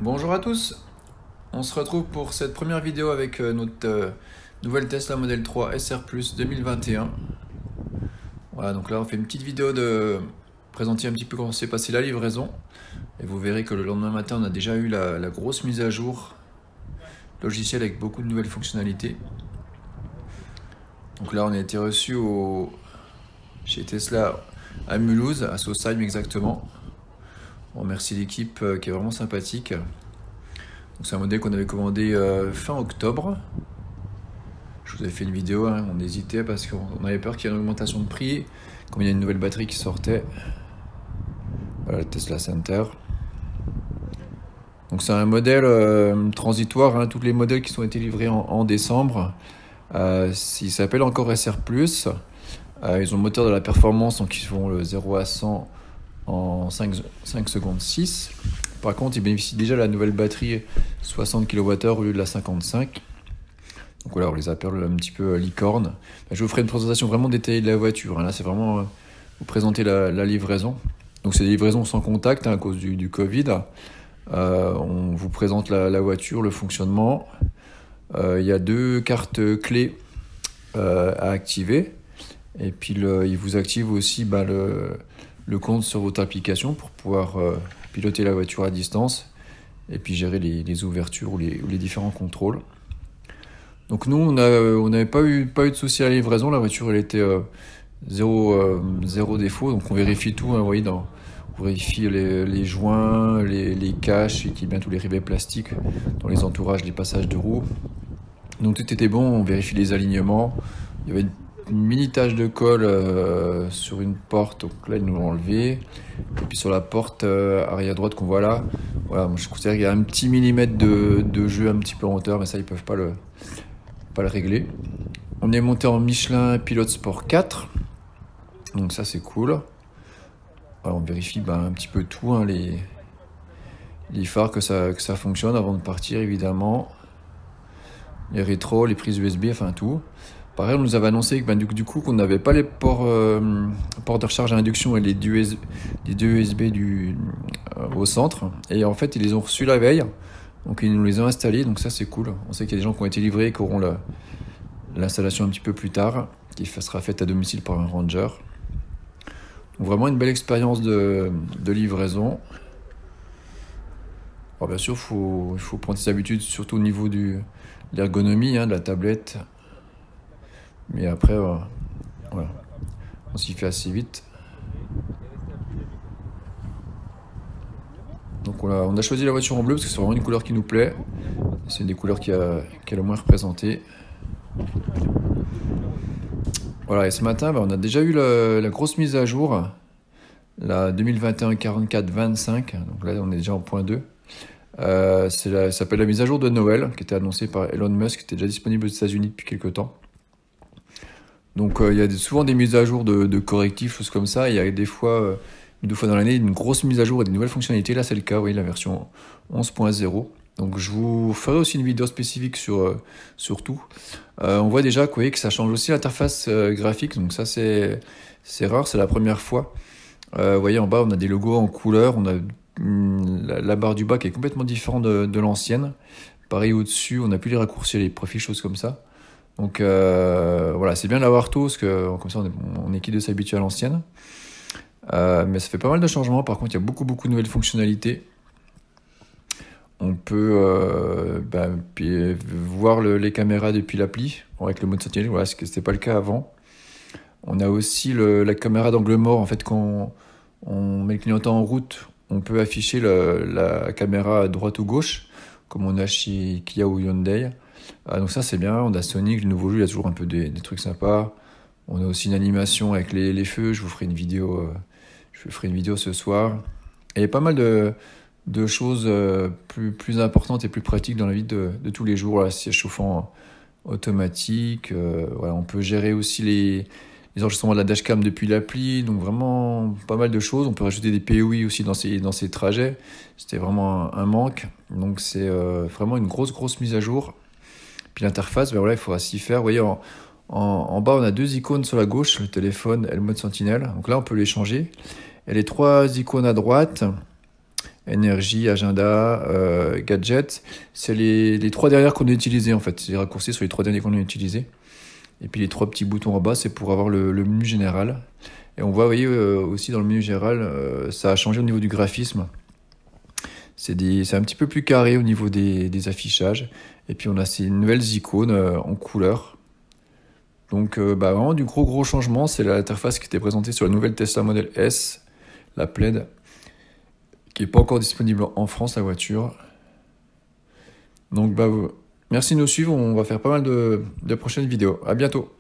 Bonjour à tous, on se retrouve pour cette première vidéo avec notre nouvelle Tesla Model 3 SR Plus 2021. Voilà, donc là on fait une petite vidéo de présenter un petit peu comment s'est passé la livraison. Et vous verrez que le lendemain matin on a déjà eu la grosse mise à jour logicielle avec beaucoup de nouvelles fonctionnalités. Donc là on a été reçu chez Tesla à Mulhouse, à Sausheim exactement. On remercie l'équipe qui est vraiment sympathique. C'est un modèle qu'on avait commandé fin octobre. Je vous avais fait une vidéo, hein, on hésitait parce qu'on avait peur qu'il y ait une augmentation de prix, comme il y a une nouvelle batterie qui sortait. Voilà le Tesla Center. Donc c'est un modèle transitoire, hein, tous les modèles qui ont été livrés en décembre. Il s'appelle encore SR+. Ils ont le moteur de la performance, donc ils font le 0 à 100 en 5 secondes 6. Par contre, ils bénéficient déjà de la nouvelle batterie 60 kWh au lieu de la 55. Donc voilà, on les appelle un petit peu licorne. Je vous ferai une présentation vraiment détaillée de la voiture. Là, c'est vraiment vous présenter la livraison. Donc c'est des livraisons sans contact à cause du Covid. On vous présente la voiture, le fonctionnement. Il y a 2 cartes clés à activer. Et puis il vous active aussi le compte sur votre application pour pouvoir piloter la voiture à distance et puis gérer les ouvertures ou les différents contrôles. Donc nous, on n'avait pas eu de souci à la livraison. La voiture, elle était zéro défaut. Donc on vérifie tout. Hein, vous voyez, on vérifie les joints, les caches, et qui bien tous les rivets plastiques dans les entourages, les passages de roues. Donc tout était bon. On vérifie les alignements. Il y avait une mini tache de colle sur une porte. Donc là, ils nous l'ont enlevé. Et puis sur la porte arrière droite qu'on voit là, voilà, moi je considère qu'il y a un petit millimètre de jeu un petit peu en hauteur, mais ça, ils peuvent pas le régler. On est monté en Michelin Pilot Sport 4, donc ça c'est cool. Alors, on vérifie un petit peu tout, hein, les phares que ça fonctionne avant de partir évidemment, les rétros, les prises USB, enfin tout. Pareil, on nous avait annoncé que du coup qu'on n'avait pas les ports de recharge à induction et les deux USB au centre, et en fait ils les ont reçus la veille. Donc ils nous les ont installés, donc ça c'est cool. On sait qu'il y a des gens qui ont été livrés et qui auront l'installation un petit peu plus tard, qui sera faite à domicile par un ranger. Donc vraiment une belle expérience de livraison. Alors bien sûr, il faut prendre ses habitudes, surtout au niveau de l'ergonomie, hein, de la tablette. Mais après, voilà, on s'y fait assez vite. Donc on a choisi la voiture en bleu parce que c'est vraiment une couleur qui nous plaît. C'est une des couleurs qui est le moins représentée. Voilà, et ce matin, on a déjà eu la grosse mise à jour, la 2021-44-25. Donc là, on est déjà en point 2. Ça s'appelle la mise à jour de Noël, qui était annoncée par Elon Musk, qui était déjà disponible aux États-Unis depuis quelques temps. Donc il y a souvent des mises à jour de correctifs, choses comme ça. Il y a des fois, 2 fois dans l'année, une grosse mise à jour et des nouvelles fonctionnalités. Là, c'est le cas, oui, la version 11.0. Donc je vous ferai aussi une vidéo spécifique sur tout. On voit déjà que ça change aussi l'interface graphique, donc ça c'est rare, c'est la première fois. Vous voyez en bas, on a des logos en couleur, on a la barre du bas qui est complètement différente de l'ancienne. Pareil au-dessus, on a plus les raccourcis, les profils, choses comme ça. Donc voilà, c'est bien d'avoir tout, parce que comme ça on est quitte de s'habituer à l'ancienne. Mais ça fait pas mal de changements, par contre il y a beaucoup de nouvelles fonctionnalités. On peut voir les caméras depuis l'appli, avec le mode sentinelle, voilà, ce n'était pas le cas avant. On a aussi la caméra d'angle mort, en fait quand on met le clignotant en route, on peut afficher la caméra à droite ou gauche, comme on a chez Kia ou Hyundai. Donc ça c'est bien. On a Sonic, le nouveau jeu, il y a toujours un peu des trucs sympas. On a aussi une animation avec les feux, je vous ferai une vidéo ce soir. Et il y a pas mal de choses plus importantes et plus pratiques dans la vie de tous les jours. Voilà, siège chauffant automatique, voilà, on peut gérer aussi les enregistrements de la dashcam depuis l'appli, donc vraiment pas mal de choses. On peut rajouter des POI aussi dans ces trajets, c'était vraiment un manque, donc c'est vraiment une grosse mise à jour. Puis l'interface, voilà, il faudra s'y faire. Vous voyez, en bas on a 2 icônes sur la gauche, le téléphone et le mode sentinelle, donc là on peut les changer. Et les 3 icônes à droite, énergie, agenda, gadget. C'est les trois dernières qu'on a utilisées en fait. C'est les raccourcis sur les trois derniers qu'on a utilisés. Et puis les trois petits boutons en bas, c'est pour avoir le menu général. Et on voit, vous voyez, aussi dans le menu général, ça a changé au niveau du graphisme. C'est un petit peu plus carré au niveau des affichages. Et puis on a ces nouvelles icônes en couleur. Donc vraiment du gros changement. C'est l'interface qui était présentée sur la nouvelle Tesla Model S, la Plaid, qui n'est pas encore disponible en France, la voiture. Donc merci de nous suivre, on va faire pas mal de prochaines vidéos. À bientôt.